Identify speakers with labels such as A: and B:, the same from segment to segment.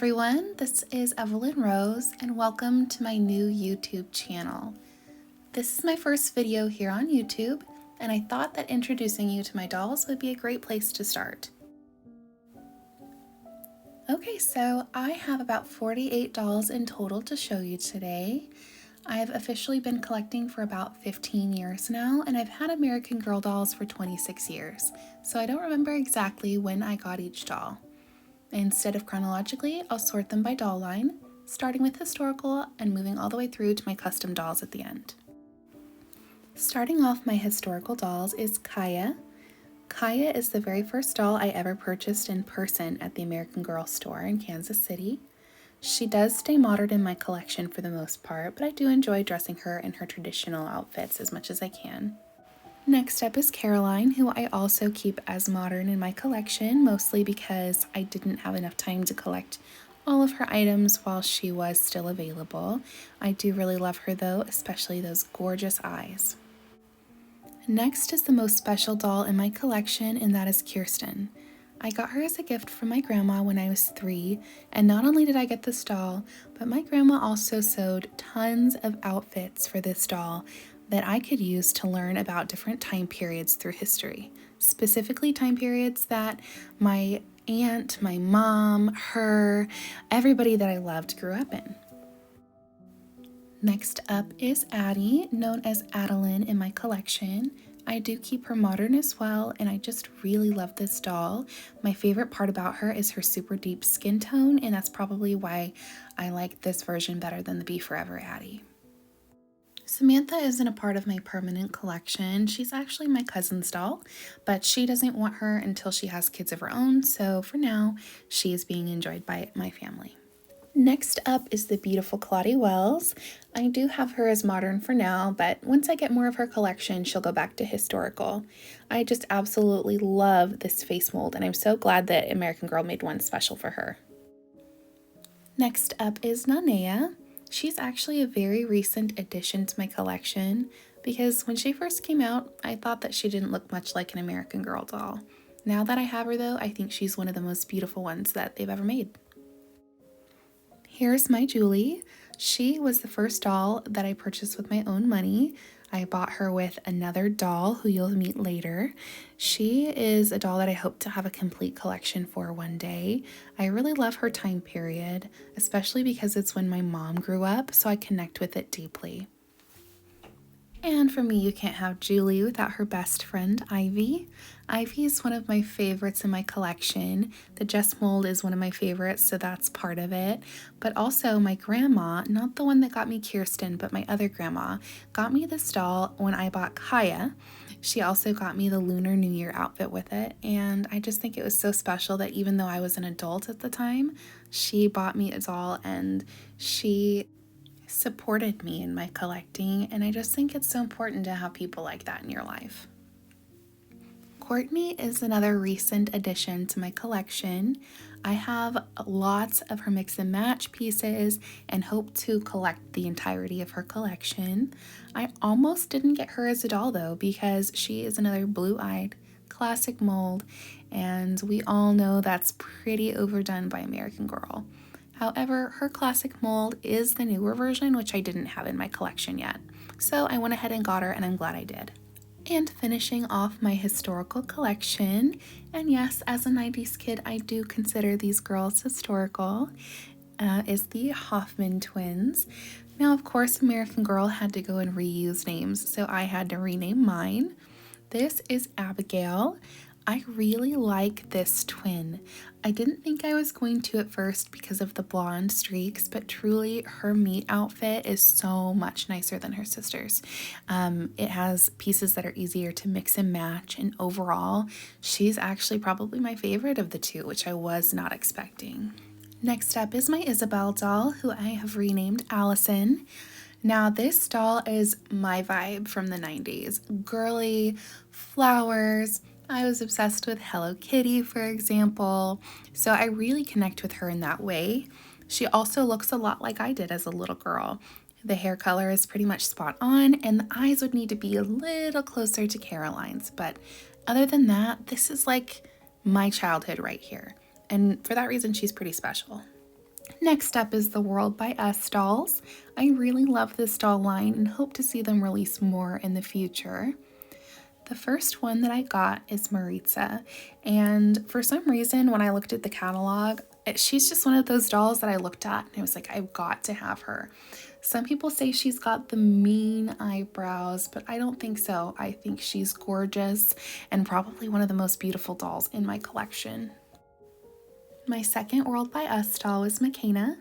A: everyone, this is Evelyn Rose and welcome to my new YouTube channel. This is my first video here on YouTube and I thought that introducing you to my dolls would be a great place to start. Okay, so I have about 48 dolls in total to show you today. I've officially been collecting for about 15 years now and I've had American Girl dolls for 26 years, so I don't remember exactly when I got each doll. Instead of chronologically, I'll sort them by doll line, starting with historical and moving all the way through to my custom dolls at the end. Starting off my historical dolls is Kaya. Kaya is the very first doll I ever purchased in person at the American Girl store in Kansas City. She does stay modern in my collection for the most part, but I do enjoy dressing her in her traditional outfits as much as I can. Next up is Caroline, who I also keep as modern in my collection, mostly because I didn't have enough time to collect all of her items while she was still available. I do really love her though, especially those gorgeous eyes. Next is the most special doll in my collection, and that is Kirsten. I got her as a gift from my grandma when I was 3, and not only did I get this doll, but my grandma also sewed tons of outfits for this doll that I could use to learn about different time periods through history, specifically time periods that my aunt, my mom, her, everybody that I loved grew up in. Next up is Addie, known as Evelyn in my collection. I do keep her modern as well, and I just really love this doll. My favorite part about her is her super deep skin tone, and that's probably why I like this version better than the Be Forever Addie. Samantha isn't a part of my permanent collection. She's actually my cousin's doll, but she doesn't want her until she has kids of her own, so for now, she is being enjoyed by my family. Next up is the beautiful Claudia Wells. I do have her as modern for now, but once I get more of her collection, she'll go back to historical. I just absolutely love this face mold, and I'm so glad that American Girl made one special for her. Next up is Nanea. She's actually a very recent addition to my collection because when she first came out, I thought that she didn't look much like an American Girl doll. Now that I have her though, I think she's one of the most beautiful ones that they've ever made. Here's my Julie. She was the first doll that I purchased with my own money. I bought her with another doll who you'll meet later. She is a doll that I hope to have a complete collection for one day. I really love her time period, especially because it's when my mom grew up, so I connect with it deeply. And for me, you can't have Julie without her best friend, Ivy. Ivy is one of my favorites in my collection. The Jess mold is one of my favorites, so that's part of it. But also my grandma, not the one that got me Kirsten, but my other grandma, got me this doll when I bought Kaya. She also got me the Lunar New Year outfit with it, and I just think it was so special that even though I was an adult at the time, she bought me a doll and she supported me in my collecting, and I just think it's so important to have people like that in your life. Courtney is another recent addition to my collection. I have lots of her mix and match pieces and hope to collect the entirety of her collection. I almost didn't get her as a doll though because she is another blue-eyed classic mold, and we all know that's pretty overdone by American Girl. However, her classic mold is the newer version, which I didn't have in my collection yet. So I went ahead and got her, and I'm glad I did. And finishing off my historical collection, and yes, as a 90s kid, I do consider these girls historical, is the Hoffman twins. Now, of course, American Girl had to go and reuse names, so I had to rename mine. This is Abigail. I really like this twin. I didn't think I was going to at first because of the blonde streaks, but truly her meat outfit is so much nicer than her sister's. It has pieces that are easier to mix and match, and overall, she's actually probably my favorite of the two, which I was not expecting. Next up is my Isabel doll, who I have renamed Allison. Now this doll is my vibe from the 90s. Girly, flowers. I was obsessed with Hello Kitty, for example, so I really connect with her in that way. She also looks a lot like I did as a little girl. The hair color is pretty much spot on, and the eyes would need to be a little closer to Caroline's, but other than that, this is like my childhood right here, and for that reason, she's pretty special. Next up is the World by Us dolls. I really love this doll line and hope to see them release more in the future. The first one that I got is Maritza, and for some reason when I looked at the catalog, she's just one of those dolls that I looked at and I was like, I've got to have her. Some people say she's got the mean eyebrows, but I don't think so. I think she's gorgeous and probably one of the most beautiful dolls in my collection. My second World by Us doll is McKenna.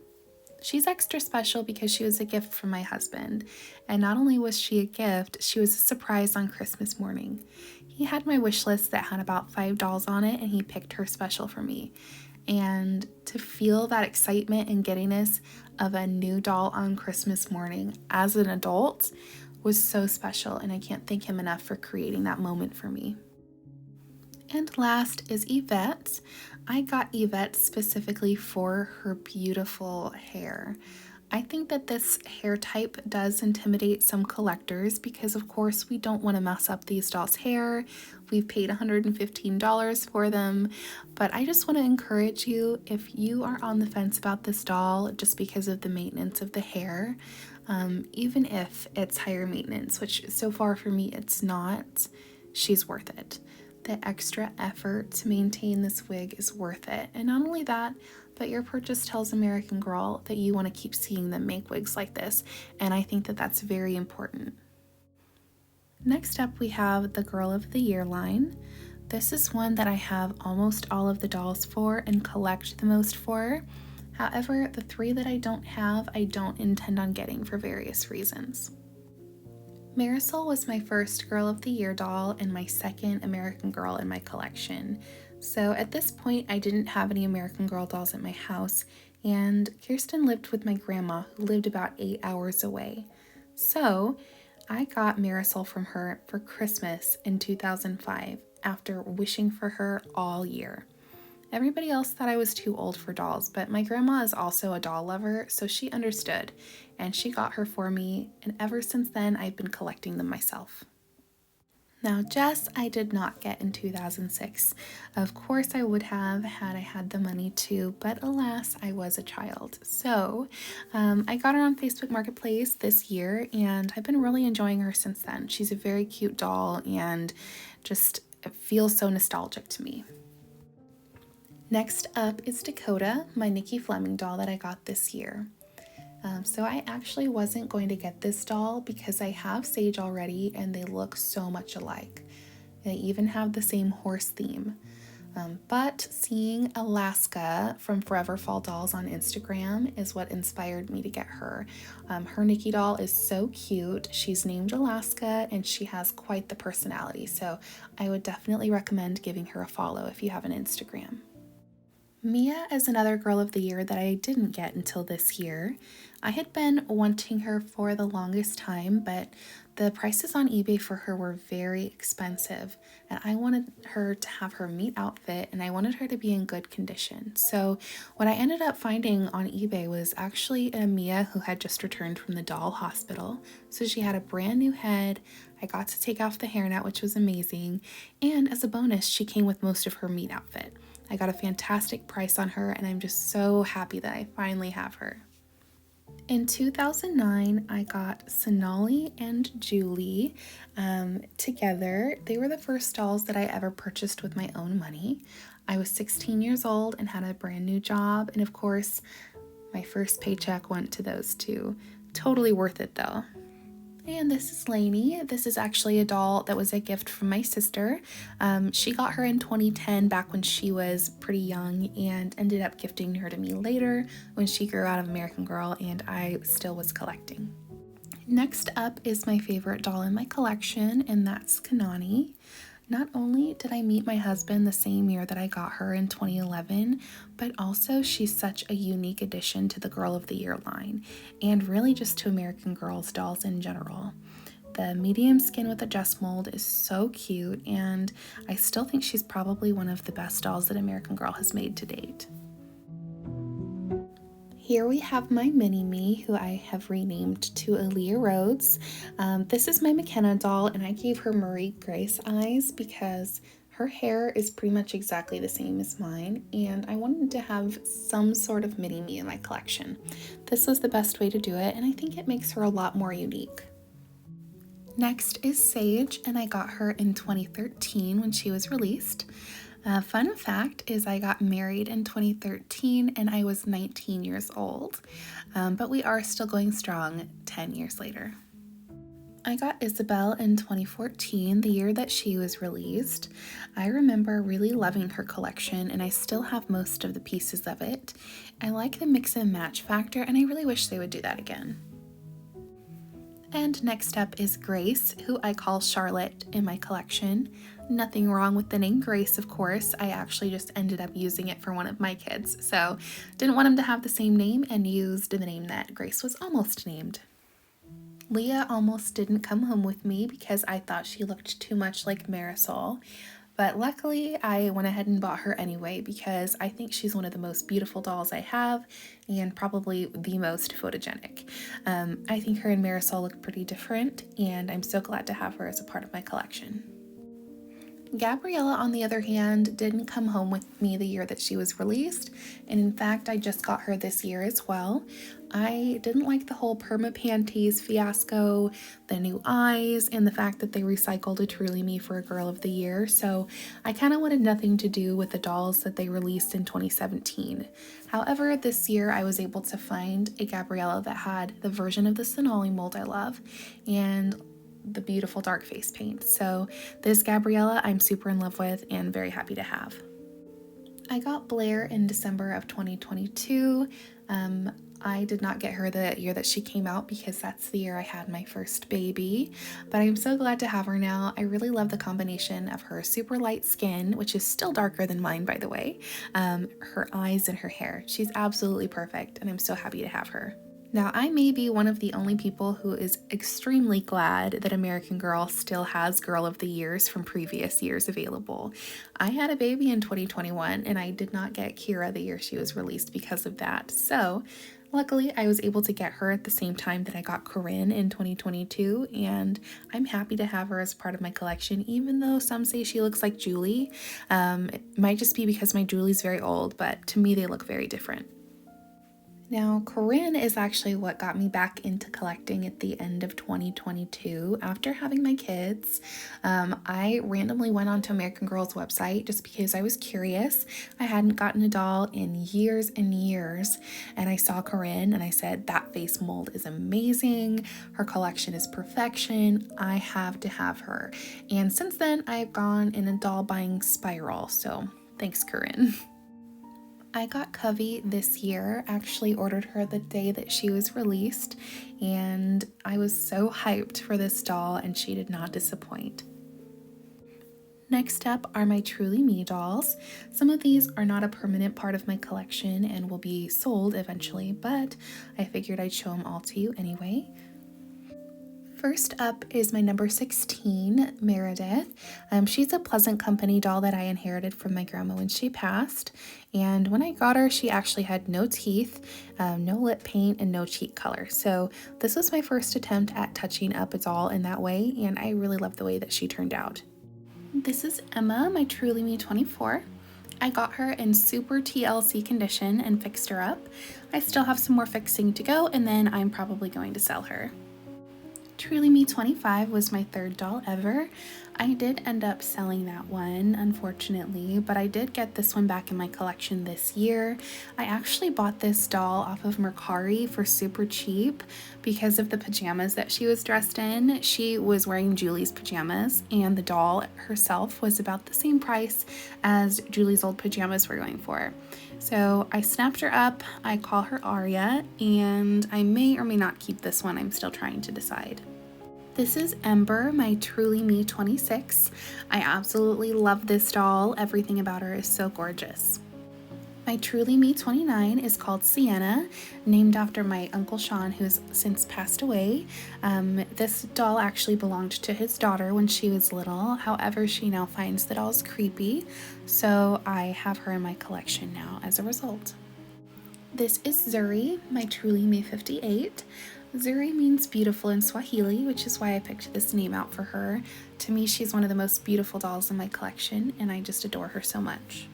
A: She's extra special because she was a gift from my husband. And not only was she a gift, she was a surprise on Christmas morning. He had my wish list that had about 5 dolls on it, and he picked her special for me. And to feel that excitement and giddiness of a new doll on Christmas morning as an adult was so special, and I can't thank him enough for creating that moment for me. And last is Yvette. I got Yvette specifically for her beautiful hair. I think that this hair type does intimidate some collectors because, of course, we don't want to mess up these dolls' hair. We've paid $115 for them, but I just want to encourage you, if you are on the fence about this doll just because of the maintenance of the hair, even if it's higher maintenance, which so far for me it's not, she's worth it. The extra effort to maintain this wig is worth it. And not only that, but your purchase tells American Girl that you want to keep seeing them make wigs like this. And I think that that's very important. Next up, we have the Girl of the Year line. This is one that I have almost all of the dolls for and collect the most for. However, the 3 that I don't have, I don't intend on getting for various reasons. Marisol was my first Girl of the Year doll and my second American Girl in my collection. So at this point, I didn't have any American Girl dolls at my house, and Kirsten lived with my grandma, who lived about 8 hours away. So I got Marisol from her for Christmas in 2005 after wishing for her all year. Everybody else thought I was too old for dolls, but my grandma is also a doll lover, so she understood, and she got her for me, and ever since then I've been collecting them myself. Now, Jess, I did not get in 2006. Of course I would have had I had the money to, but alas, I was a child. So I got her on Facebook Marketplace this year, and I've been really enjoying her since then. She's a very cute doll and just feels so nostalgic to me. Next up is Dakota, my Nikki Fleming doll that I got this year. So I actually wasn't going to get this doll because I have Sage already and they look so much alike. They even have the same horse theme. But seeing Alaska from Forever Fall Dolls on Instagram is what inspired me to get her. Her Nikki doll is so cute. She's named Alaska and she has quite the personality. So I would definitely recommend giving her a follow if you have an Instagram. Mia is another Girl of the Year that I didn't get until this year. I had been wanting her for the longest time, but the prices on eBay for her were very expensive, and I wanted her to have her meet outfit, and I wanted her to be in good condition. So what I ended up finding on eBay was actually a Mia who had just returned from the doll hospital. So she had a brand new head. I got to take off the hairnet, which was amazing, and as a bonus, she came with most of her meet outfit. I got a fantastic price on her, and I'm just so happy that I finally have her. In 2009, I got Sonali and Julie together. They were the first dolls that I ever purchased with my own money. I was 16 years old and had a brand new job, and of course, my first paycheck went to those two. Totally worth it though. And this is Lainey. This is actually a doll that was a gift from my sister. She got her in 2010 back when she was pretty young and ended up gifting her to me later when she grew out of American Girl and I still was collecting. Next up is my favorite doll in my collection, and that's Kanani. Not only did I meet my husband the same year that I got her in 2011, but also she's such a unique addition to the Girl of the Year line, and really just to American Girls dolls in general. The medium skin with adjust mold is so cute, and I still think she's probably one of the best dolls that American Girl has made to date. Here we have my mini-me, who I have renamed to Aaliyah Rhodes. This is my McKenna doll, and I gave her Marie Grace eyes because Her hair is pretty much exactly the same as mine, and I wanted to have some sort of mini me in my collection. This was the best way to do it, and I think it makes her a lot more unique. Next is Sage, and I got her in 2013 when she was released. Fun fact is I got married in 2013 and I was 19 years old, but we are still going strong 10 years later. I got Isabel in 2014, the year that she was released. I remember really loving her collection and I still have most of the pieces of it. I like the mix and match factor and I really wish they would do that again. And next up is Grace, who I call Charlotte in my collection. Nothing wrong with the name Grace, of course. I actually just ended up using it for one of my kids, so didn't want him to have the same name and used the name that Grace was almost named. Leah almost didn't come home with me because I thought she looked too much like Marisol, but luckily I went ahead and bought her anyway because I think she's one of the most beautiful dolls I have and probably the most photogenic. I think her and Marisol look pretty different and I'm so glad to have her as a part of my collection. Gabriella, on the other hand, didn't come home with me the year that she was released, and in fact, I just got her this year as well. I didn't like the whole perma panties fiasco, the new eyes, and the fact that they recycled a Truly Me for a Girl of the Year, so I kind of wanted nothing to do with the dolls that they released in 2017. However, this year I was able to find a Gabriella that had the version of the Sonali mold I love, and the beautiful dark face paint. So this Gabriella I'm super in love with and very happy to have. I got Blair in December of 2022. I did not get her the year that she came out because that's the year I had my first baby, but I'm so glad to have her now. I really love the combination of her super light skin, which is still darker than mine, by the way, her eyes and her hair. She's absolutely perfect, and I'm so happy to have her. Now, I may be one of the only people who is extremely glad that American Girl still has Girl of the Years from previous years available. I had a baby in 2021 and I did not get Kira the year she was released because of that. So, luckily, I was able to get her at the same time that I got Corinne in 2022, and I'm happy to have her as part of my collection, even though some say she looks like Julie. It might just be because my Julie's very old, but to me they look very different. Now, Corinne is actually what got me back into collecting at the end of 2022. After having my kids, I randomly went onto American Girl's website just because I was curious. I hadn't gotten a doll in years and years, and I saw Corinne and I said, that face mold is amazing. Her collection is perfection. I have to have her. And since then, I've gone in a doll buying spiral, so thanks, Corinne. I got Covey this year, actually ordered her the day that she was released, and I was so hyped for this doll and she did not disappoint. Next up are my Truly Me dolls. Some of these are not a permanent part of my collection and will be sold eventually, but I figured I'd show them all to you anyway. First up is my number 16, Meredith. She's a Pleasant Company doll that I inherited from my grandma when she passed. And when I got her, she actually had no teeth, no lip paint, and no cheek color. So this was my first attempt at touching up a doll in that way, and I really love the way that she turned out. This is Emma, my Truly Me 24. I got her in super TLC condition and fixed her up. I still have some more fixing to go, and then I'm probably going to sell her. Truly Me 25 was my third doll ever. I did end up selling that one, unfortunately, but I did get this one back in my collection this year. I actually bought this doll off of Mercari for super cheap because of the pajamas that she was dressed in. She was wearing Julie's pajamas, and the doll herself was about the same price as Julie's old pajamas were going for. So I snapped her up, I call her Aria, and I may or may not keep this one. I'm still trying to decide. This is Ember, my Truly Me 26. I absolutely love this doll. Everything about her is so gorgeous. My Truly Me 29 is called Sienna, named after my Uncle Sean, who's since passed away. This doll actually belonged to his daughter when she was little. However, she now finds the dolls creepy, so I have her in my collection now as a result. This is Zuri, my Truly Me 58. Zuri means beautiful in Swahili, which is why I picked this name out for her. To me, she's one of the most beautiful dolls in my collection, and I just adore her so much.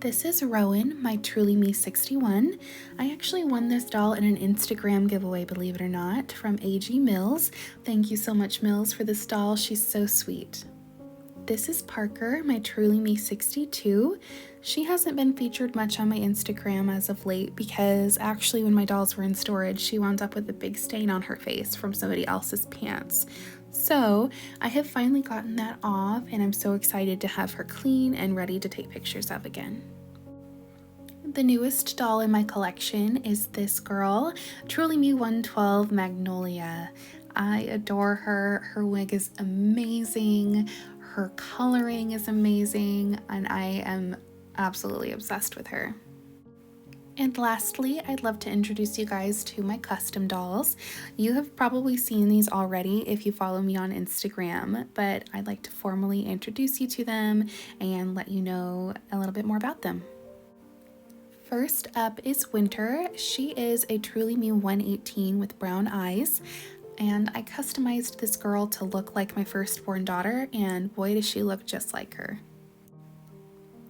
A: This is Rowan, my Truly Me 61. I actually won this doll in an Instagram giveaway, believe it or not, from AG Mills. Thank you so much, Mills, for this doll. She's so sweet. This is Parker, my Truly Me 62. She hasn't been featured much on my Instagram as of late because actually when my dolls were in storage, she wound up with a big stain on her face from somebody else's pants. So I have finally gotten that off, and I'm so excited to have her clean and ready to take pictures of again. The newest doll in my collection is this girl, Truly Me 112 Magnolia. I adore her. Her wig is amazing. Her coloring is amazing, and I am absolutely obsessed with her. And lastly, I'd love to introduce you guys to my custom dolls. You have probably seen these already if you follow me on Instagram, but I'd like to formally introduce you to them and let you know a little bit more about them. First up is Winter. She is a Truly Me 118 with brown eyes, and I customized this girl to look like my firstborn daughter, and boy does she look just like her.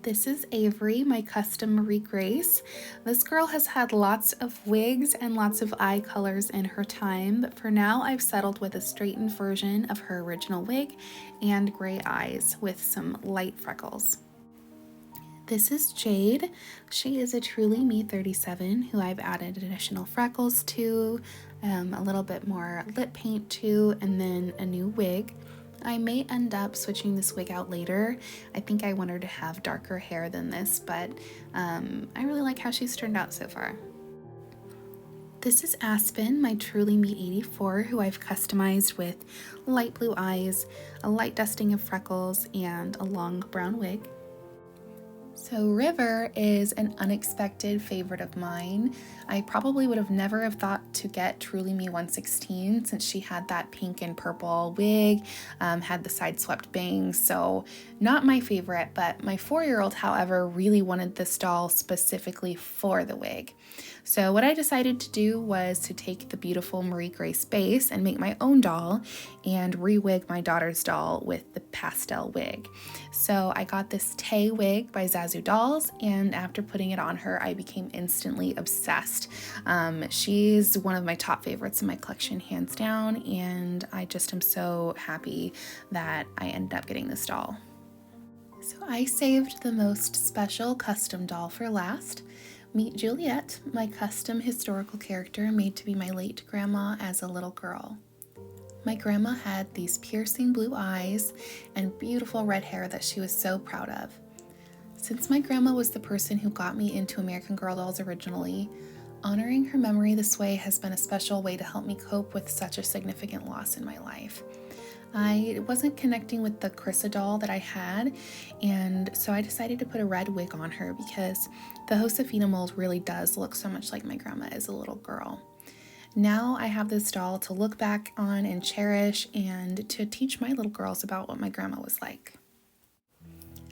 A: This is Avery, my custom Marie Grace. This girl has had lots of wigs and lots of eye colors in her time, but for now I've settled with a straightened version of her original wig and gray eyes with some light freckles. This is Jade. She is a Truly Me 37 who I've added additional freckles to, a little bit more lip paint to, and then a new wig. I may end up switching this wig out later. I think I want her to have darker hair than this, but I really like how she's turned out so far. This is Aspen, my Truly Me 84, who I've customized with light blue eyes, a light dusting of freckles, and a long brown wig. So River is an unexpected favorite of mine. I probably would have never have thought to get Truly Me 116 since she had that pink and purple wig, had the side swept bangs, so not my favorite, but my 4-year-old, however, really wanted this doll specifically for the wig. So what I decided to do was to take the beautiful Marie Grace base and make my own doll and re-wig my daughter's doll with the pastel wig. So I got this Tay wig by Zazu Dolls, and after putting it on her, I became instantly obsessed. She's one of my top favorites in my collection, hands down, and I just am so happy that I ended up getting this doll. So I saved the most special custom doll for last. Meet Juliet, my custom historical character made to be my late grandma as a little girl. My grandma had these piercing blue eyes and beautiful red hair that she was so proud of. Since my grandma was the person who got me into American Girl dolls originally, honoring her memory this way has been a special way to help me cope with such a significant loss in my life. I wasn't connecting with the Carissa doll that I had, and so I decided to put a red wig on her because the Josefina mold really does look so much like my grandma as a little girl. Now I have this doll to look back on and cherish, and to teach my little girls about what my grandma was like.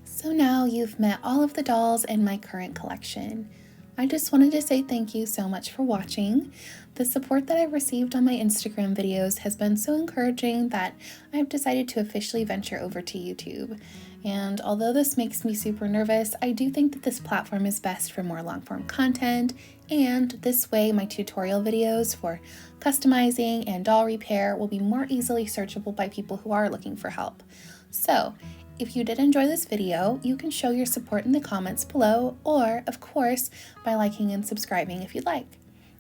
A: So now you've met all of the dolls in my current collection. I just wanted to say thank you so much for watching. The support that I've received on my Instagram videos has been so encouraging that I've decided to officially venture over to YouTube. And although this makes me super nervous, I do think that this platform is best for more long-form content, and this way my tutorial videos for customizing and doll repair will be more easily searchable by people who are looking for help. So, if you did enjoy this video, you can show your support in the comments below, or, of course, by liking and subscribing if you'd like.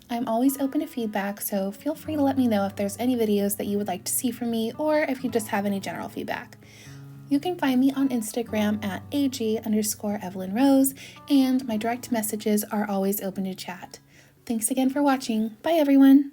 A: I'm always open to feedback, so feel free to let me know if there's any videos that you would like to see from me, or if you just have any general feedback. You can find me on Instagram at ag_Evelyn Rose, and my direct messages are always open to chat. Thanks again for watching. Bye, everyone!